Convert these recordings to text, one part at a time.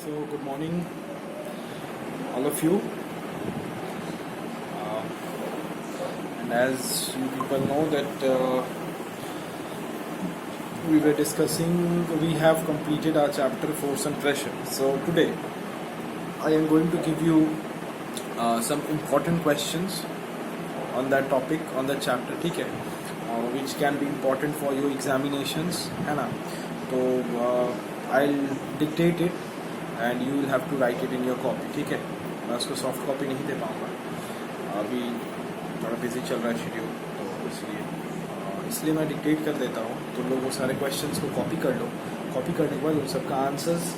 So, good morning, all of you. Uh, and as you people know that we were discussing, we have completed our chapter Force and Pressure. So today, I am going to give you some important questions on that topic, on that chapter, ठीक है, which can be important for your examinations, है ना. तो I'll dictate it and you will have to write it in your copy, ठीक है. मैं उसको soft copy नहीं दे पाऊँगा, अभी थोड़ा बिजी चल रहा है शेड्यूल, तो इसलिए मैं डिक्टेट कर देता हूँ. तो लोग वो सारे क्वेश्चंस को कॉपी कर लो. कॉपी करने के बाद उन सबका आंसर्स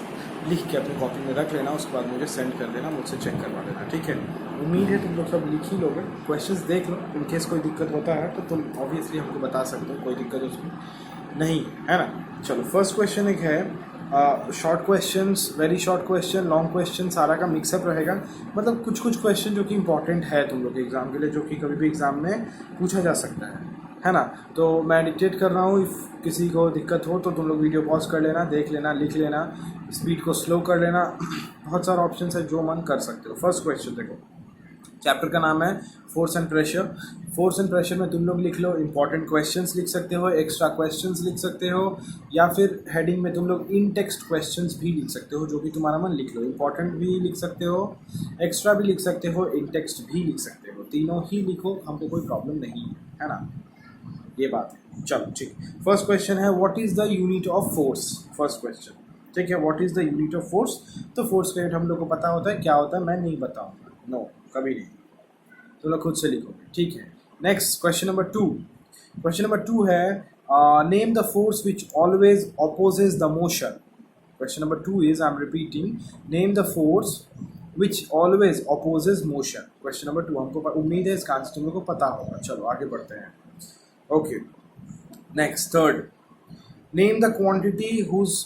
लिख के अपनी कॉपी में रख लेना. उसके बाद मुझे सेंड कर देना, मुझसे चेक करवा लेना, ठीक है. उम्मीद है तुम लोग सब लिख ही लोगे. क्वेश्चंस देख लो, इन केस कोई दिक्कत होता है तो तुम ऑब्वियसली हमको बता सकते हो, कोई दिक्कत उसमें नहीं है ना. चलो, फर्स्ट क्वेश्चन एक है, short questions, very short question, long question, सारा का मिक्सअप रहेगा. मतलब कुछ कुछ क्वेश्चन जो कि इंपॉर्टेंट है तुम लोग के एग्ज़ाम के लिए, जो कि कभी भी एग्ज़ाम में पूछा जा सकता है ना. तो मैं डिक्टेट कर रहा हूँ. इफ़ किसी को दिक्कत हो तो तुम लोग वीडियो पॉज कर लेना, देख लेना, लिख लेना, स्पीड को स्लो कर लेना. बहुत सारा ऑप्शन है, जो मन कर सकते हो. फर्स्ट क्वेश्चन देखो, चैप्टर का नाम है force and pressure. Force and pressure में तुम लोग लिख लो इंपॉर्टेंट क्वेश्चंस लिख सकते हो, एक्स्ट्रा क्वेश्चंस लिख सकते हो, या फिर हेडिंग में तुम लोग इन टेक्स्ट क्वेश्चंस भी लिख सकते हो, जो भी तुम्हारा मन. लिख लो, इंपॉर्टेंट भी लिख सकते हो, एक्स्ट्रा भी लिख सकते हो, इन टेक्स्ट भी लिख सकते हो. तीनों ही लिखो, हमको कोई प्रॉब्लम नहीं है ना. ये बात है. चलो ठीक. फर्स्ट क्वेश्चन है, what is the unit of force. First question, ठीक है. What is the unit of force. तो फोर्स का यूनिट हम लोग को पता होता है. क्या होता है मैं नहीं बताऊंगा, नो, कभी नहीं. तो लोग खुद से लिखोगे, ठीक है. Next, question number 2. Question number 2 है, name the force which always opposes the motion. Question number 2 is, I am repeating, name the force which always opposes motion. Question number 2 हमको उम्मीद है इसका आंसर तुम लोग को पता होगा. चलो आगे बढ़ते हैं. Okay, next, third, name the quantity whose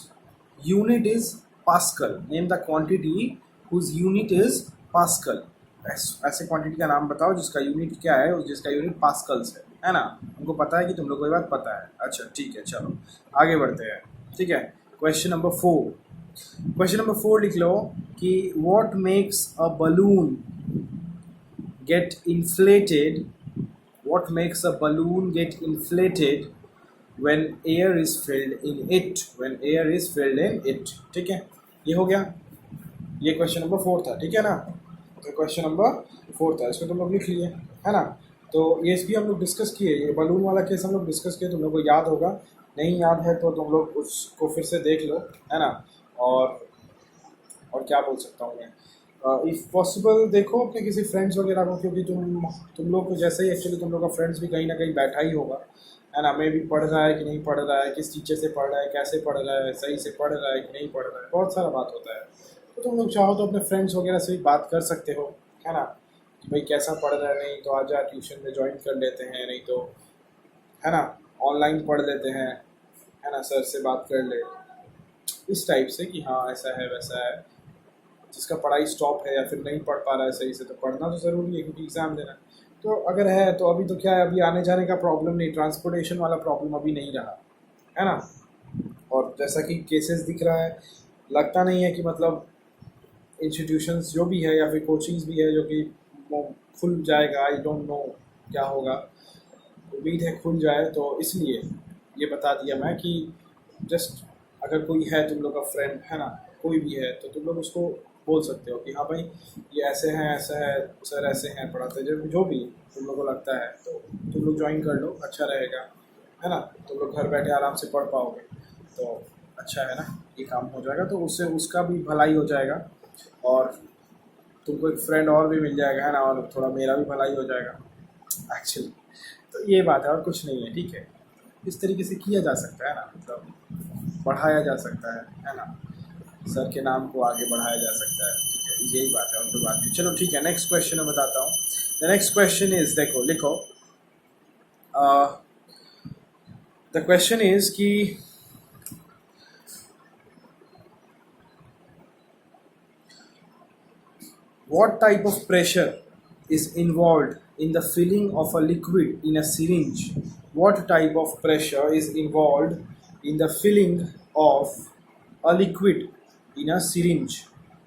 unit is pascal. Name the quantity whose unit is pascal. ऐसे क्वांटिटी का नाम बताओ जिसका यूनिट क्या है, जिसका यूनिट पास्कल्स है ना. हमको पता है कि तुम लोग को ये बात पता है. अच्छा ठीक है, चलो आगे बढ़ते हैं, ठीक है. Question number 4. क्वेश्चन नंबर 4 लिख लो कि what makes a balloon get inflated. What makes a balloon get inflated when air is filled in it? When air is filled in it. ठीक है, ये हो गया. ये क्वेश्चन नंबर 4 था, ठीक है ना. तो क्वेश्चन नंबर 4 था, इसको तुम लोग लिख लिए, है ना. तो ये भी हम लोग डिस्कस किए, ये बलून वाला केस हम लोग डिस्कस किए, तुम लोग को याद होगा. नहीं याद है तो तुम लोग उसको फिर से देख लो, है ना. और क्या बोल सकता हूँ मैं, इफ़ पॉसिबल देखो अपने किसी फ्रेंड्स वगैरह को, क्योंकि तुम लोग को जैसे ही एक्चुअली तुम लोग का फ्रेंड्स भी कहीं ना कहीं बैठा ही होगा, है ना. मैं भी पढ़ रहा है कि नहीं पढ़ रहा है, किस टीचर से पढ़ रहा है, कैसे पढ़ रहा है, सही से पढ़ रहा है कि नहीं पढ़ रहा है, बहुत सारा बात होता है. तो तुम लोग चाहो तो अपने फ्रेंड्स वगैरह से भी बात कर सकते हो, है ना, कि भाई कैसा पढ़ रहा है. नहीं तो आ जा ट्यूशन में ज्वाइन कर लेते हैं, नहीं तो है ना ऑनलाइन पढ़ लेते हैं, है ना, सर से बात कर ले, इस टाइप से कि हाँ ऐसा है वैसा है. जिसका पढ़ाई स्टॉप है या फिर नहीं पढ़ पा रहा है सही से, तो पढ़ना तो ज़रूरी है क्योंकि एग्ज़ाम देना. तो अगर है तो अभी तो क्या है, अभी आने जाने का प्रॉब्लम नहीं, ट्रांसपोर्टेशन वाला प्रॉब्लम अभी नहीं रहा, है ना. और जैसा कि केसेस दिख रहा है, लगता नहीं है कि मतलब इंस्टीट्यूशंस जो भी है या फिर कोचिंग्स भी है जो कि वो खुल जाएगा. आई डोंट नो क्या होगा, उम्मीद है खुल जाए. तो इसलिए ये बता दिया मैं कि जस्ट अगर कोई है तुम लोग का फ्रेंड, है ना, कोई भी है, तो तुम लोग उसको बोल सकते हो कि हाँ भाई ये ऐसे हैं, ऐसा है, सर ऐसे हैं पढ़ाते, जो भी तुम लोग को लगता है तो तुम लोग ज्वाइन कर लो, अच्छा रहेगा, है ना. तुम लोग घर बैठे आराम से पढ़ पाओगे तो अच्छा है ना, ये काम हो जाएगा. तो उससे उसका भी भलाई हो जाएगा और तुमको एक फ्रेंड और भी मिल जाएगा, है ना, और थोड़ा मेरा भी भलाई हो जाएगा एक्चुअली. तो ये बात है और कुछ नहीं है, ठीक है. इस तरीके से किया जा सकता है ना, मतलब बढ़ाया जा सकता है ना, सर के नाम को आगे बढ़ाया जा सकता है, ठीक है. यही बात है और कोई बात नहीं. चलो ठीक है, नेक्स्ट क्वेश्चन मैं बताता हूँ. द नेक्स्ट क्वेश्चन इज, देखो लिखो, द क्वेश्चन इज कि what type of pressure is involved in the filling of a liquid in a syringe. What type of pressure is involved in the filling of a liquid in a syringe,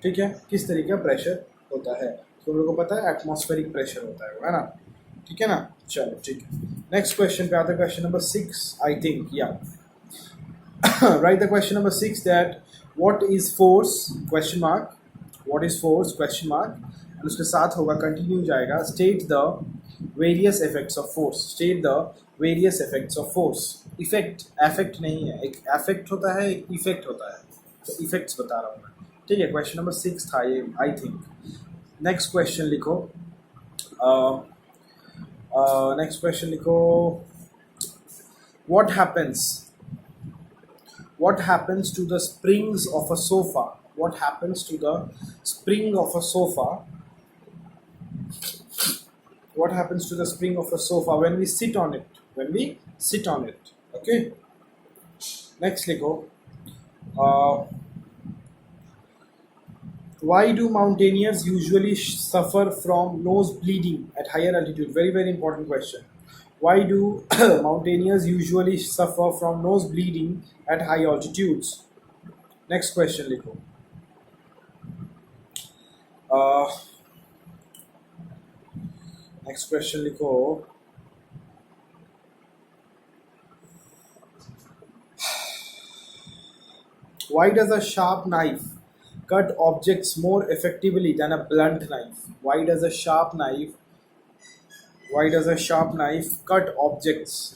ठीक है, किस तरीके का pressure होता है, तो हम लोग को पता है एटमॉस्फेरिक प्रेशर होता है वो, है ना, ठीक है ना। चलो ठीक है, नेक्स्ट क्वेश्चन पे आता है, क्वेश्चन नंबर 6 आई थिंक, या right the question number 6 that what is force question mark, what is force question mark, and उसके साथ होगा कंटिन्यू जाएगा, state the various effects of force, state the various effects of force. Effect effect नहीं है, एक effect होता है एक इफेक्ट होता है, तो इफेक्ट्स बता रहा हूँ मैं, ठीक है। क्वेश्चन नंबर 6 था ये आई थिंक। नेक्स्ट क्वेश्चन लिखो, नेक्स्ट क्वेश्चन लिखो, what happens to the springs of a sofa, what happens to the spring of a sofa, what happens to the spring of a sofa when we sit on it, when we sit on it, okay। next लिखो, why do mountaineers usually suffer from nose bleeding at higher altitude, very very important question, why do mountaineers usually suffer from nose bleeding at high altitudes। next question लिखो, next question लिखो, why does a sharp knife cut objects more effectively than a blunt knife, why does a sharp knife cut objects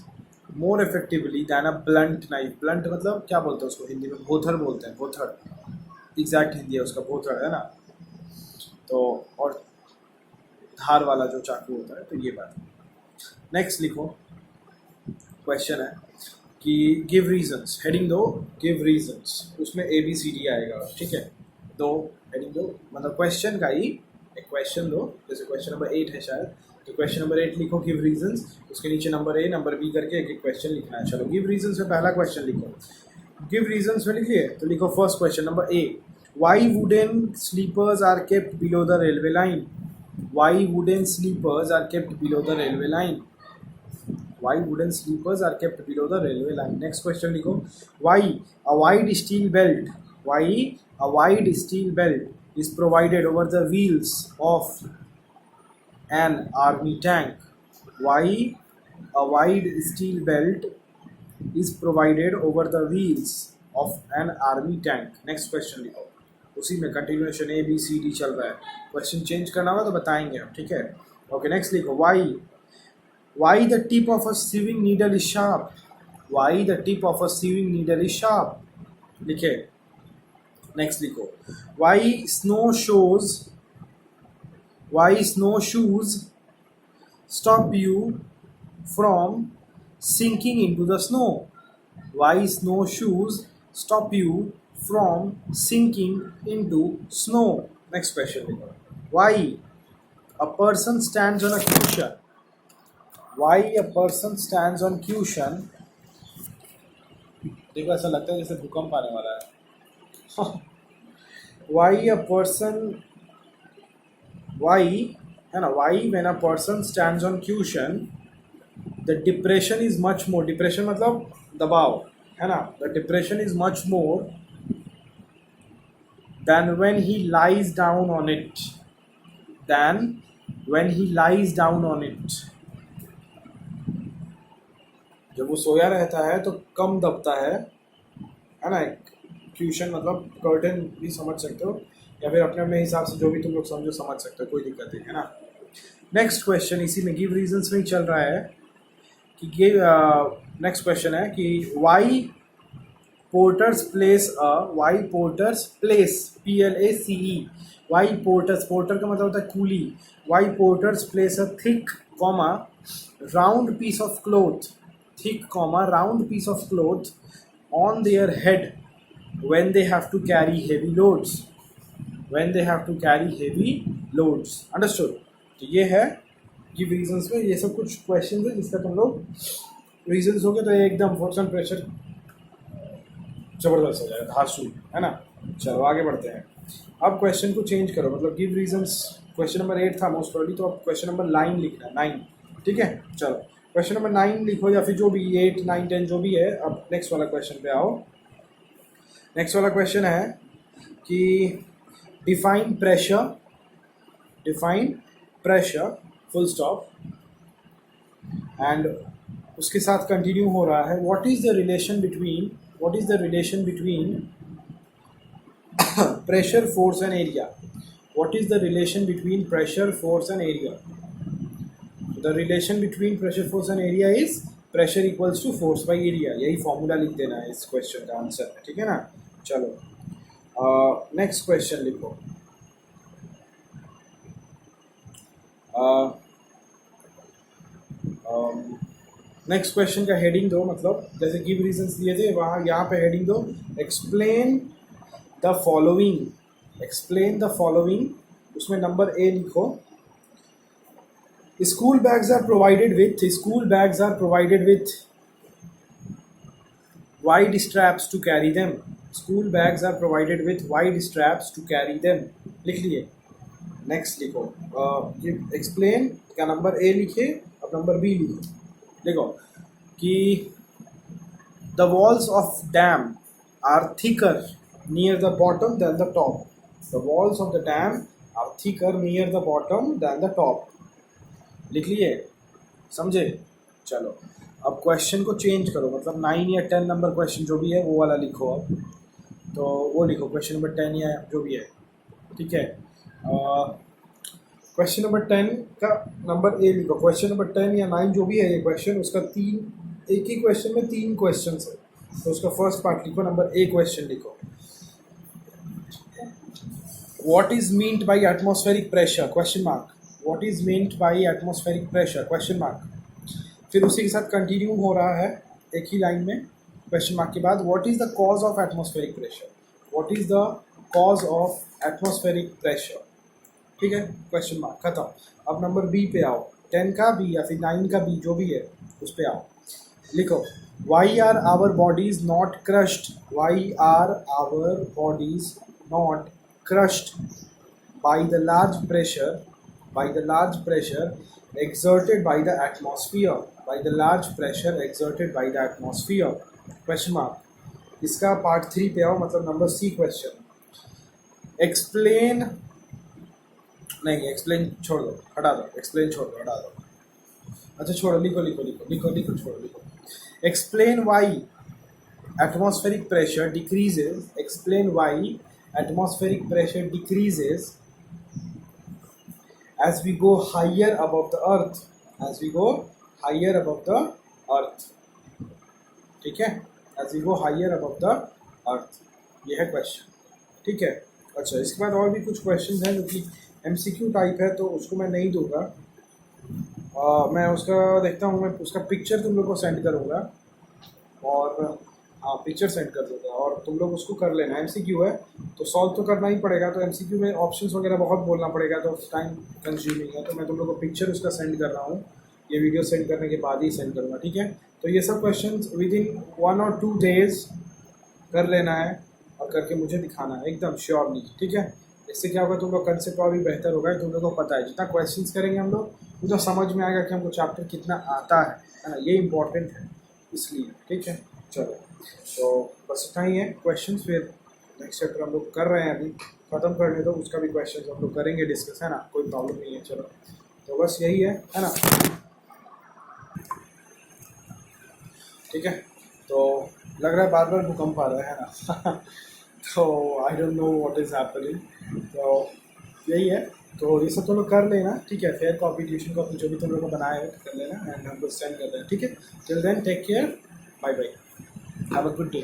more effectively than a blunt knife, blunt मतलब क्या बोलते हैं उसको हिंदी में, भोथड़ बोलते हैं, भोथड़ एग्जैक्ट हिंदी है उसका भोथड़, है ना, तो और धार वाला जो चाकू होता है, तो ये बात। नेक्स्ट लिखो, क्वेश्चन है कि गिव रीजंस, हेडिंग दो, गिव रीजंस, उसमें ABCD आएगा, ठीक है, दो हेडिंग दो, मतलब क्वेश्चन का ही एक क्वेश्चन दो, जैसे क्वेश्चन नंबर 8 है शायद, तो क्वेश्चन नंबर 8 लिखो, गिव रीजंस, उसके नीचे नंबर A नंबर B करके एक एक क्वेश्चन लिखना है। चलो गिव रीजंस में पहला क्वेश्चन लिखो, गिव रीजंस में लिखिए, तो लिखो first question number A, why wooden sleepers are kept below the railway line, why wooden sleepers are kept below the railway line, why wooden sleepers are kept below the railway line। next question लिखो, why a wide steel belt is provided over the wheels of an army tank, why a wide steel belt is provided over the wheels of an army tank। next question लिखो, उसी में continuation ABCD चल रहा है, question change करना होगा तो बताएंगे हम, ठीक है। ओके नेक्स्ट लिखो, why the tip of a sewing needle is sharp, why the tip of a sewing needle is sharp, लिखे। नेक्स्ट लिखो, why snowshoes stop you from sinking into the snow, why snowshoes stop you from sinking into snow। next question लिखो, why a person stands on a cushion, why a person stands on cushion, देखो ऐसा लगता है जैसे भूकंप आने वाला है why है ना, why when a person stands on cushion the depression is much more, depression मतलब दबाव, है ना, the depression is much more than when he lies down on it, जब वो सोया रहता है तो कम दबता है ना। क्यूशन मतलब कर्टन भी समझ सकते हो, या फिर अपने अपने हिसाब से जो भी तुम लोग समझो समझ सकते हो, कोई दिक्कत नहीं है ना। नेक्स्ट क्वेश्चन इसी में गिव रीजंस में ही चल रहा है कि नेक्स्ट क्वेश्चन है कि why porters place PLACE, why porter का मतलब होता है कूली, why porters place a thick comma round piece of cloth, thick comma round piece of cloth on their head when they have to carry heavy loads, understood। तो ये है give reasons में, ये सब कुछ क्वेश्चन है जिसका तुम लोग रीजंस हो गए तो एकदम फोर्स एंड प्रेशर जबरदस्त हो जाएगा, धांसू, है ना। चलो आगे बढ़ते हैं, अब क्वेश्चन को चेंज करो, मतलब गिव रीजंस क्वेश्चन नंबर 8 था मोस्ट प्रॉब्ली, तो अब क्वेश्चन नंबर 9 लिखना है, 9, ठीक है। चलो क्वेश्चन नंबर 9 लिखो, या फिर जो भी 8, 9, 10 जो भी है। अब नेक्स्ट वाला क्वेश्चन पे आओ। नेक्स्ट वाला क्वेश्चन है कि define pressure full stop, and उसके साथ कंटिन्यू हो रहा है what is the relation between pressure, force and area. What is the relation between pressure, force and area? The relation between pressure, force and area is pressure equals to force by area. यही formula लिख देना है इस question का answer में, ठीक है ना। चलो नेक्स्ट क्वेश्चन लिखो। नेक्स्ट क्वेश्चन का हेडिंग दो, मतलब जैसे गिव रीजंस दिए थे वहाँ यहाँ पे हेडिंग दो एक्सप्लेन द फॉलोइंग, उसमें नंबर ए लिखो। School bags are provided with wide straps to carry them. School bags are provided with wide straps to carry them, लिख लिए। नेक्स्ट लिखो एक्सप्लेन का नंबर ए लिखे, अब नंबर बी लिखो। देखो कि the walls of dam are thicker near the bottom than the top. The walls of the dam are thicker near the bottom than the top. लिख लिए, समझे। चलो अब क्वेश्चन को चेंज करो, मतलब 9 या 10 नंबर क्वेश्चन जो भी है वो वाला लिखो। अब तो वो लिखो क्वेश्चन नंबर 10 या जो भी है, ठीक है। क्वेश्चन नंबर 10 का नंबर ए लिखो। क्वेश्चन नंबर 10 या 9 जो भी है ये क्वेश्चन, उसका एक ही क्वेश्चन में 3 क्वेश्चन है, तो उसका फर्स्ट पार्ट लिखो, नंबर ए क्वेश्चन लिखो। What is meant by atmospheric pressure? Question mark. What is meant by atmospheric pressure? Question mark. फिर उसी के साथ कंटिन्यू हो रहा है एक ही लाइन में क्वेश्चन मार्क के बाद What is the cause of atmospheric pressure? What is the cause of atmospheric pressure? ठीक है, क्वेश्चन मार्क खत्म। अब नंबर बी पे आओ, 10 का बी या फिर 9 का बी जो भी है उस पे आओ। लिखो Why are our bodies not crushed? Why are our bodies not crushed by the large pressure exerted by the atmosphere? Question mark। इसका पार्ट 3 पे आओ, मतलब नंबर सी क्वेश्चन। एक्सप्लेन छोड़ दो, हटा दो। अच्छा छोड़ो, लिखो छोड़ो, लिखो। Explain why atmospheric pressure decreases as we go higher above the earth, ठीक है, as we go higher above the earth, ये है क्वेश्चन, ठीक है। अच्छा इसके बाद और भी कुछ क्वेश्चन हैं जो कि MCQ टाइप है, तो उसको मैं नहीं दूंगा। मैं उसका देखता हूँ, मैं उसका पिक्चर तुम लोग को सेंड करूँगा, और हाँ पिक्चर सेंड कर दूँगा और तुम लोग उसको कर लेना। MCQ है तो सॉल्व तो करना ही पड़ेगा, तो MCQ में ऑप्शंस वगैरह बहुत बोलना पड़ेगा, तो टाइम कंज्यूमिंग है। तो मैं तुम लोग को पिक्चर उसका सेंड कर रहा हूँ, ये वीडियो सेंड करने के बाद ही सेंड करूँगा, ठीक है। तो ये सब क्वेश्चंस विद इन 1 और 2 days कर लेना है और करके मुझे दिखाना है एकदम श्योरली, ठीक है। इससे क्या होगा, तुम लोग कंसेप्ट और भी बेहतर होगा। तुम लोग को पता है जितना क्वेश्चंस करेंगे हम लोग उतना समझ में आएगा कि हमको चैप्टर कितना आता है ना, ये इंपॉर्टेंट है इसलिए, ठीक है। चलो तो बस इतना ही है क्वेश्चंस, फिर नेक्स्ट चैप्टर हम लोग कर रहे हैं, अभी ख़त्म करने दो, उसका भी क्वेश्चन हम लोग करेंगे डिस्कस, है ना, कोई प्रॉब्लम नहीं है। चलो तो बस यही है ना, ठीक है। तो लग रहा है बार बार भूकंप आ रहा है ना तो I don't know what is happening, तो यही है। तो ये सब तुम लोग कर लेना, ठीक है। फेयर कॉपी, ट्यूशन कॉपी जो भी तुम लोग को बनाया है कर लेना, एंड हम लोग सेंड कर देना, ठीक है। Till then take care, bye bye, have a good day.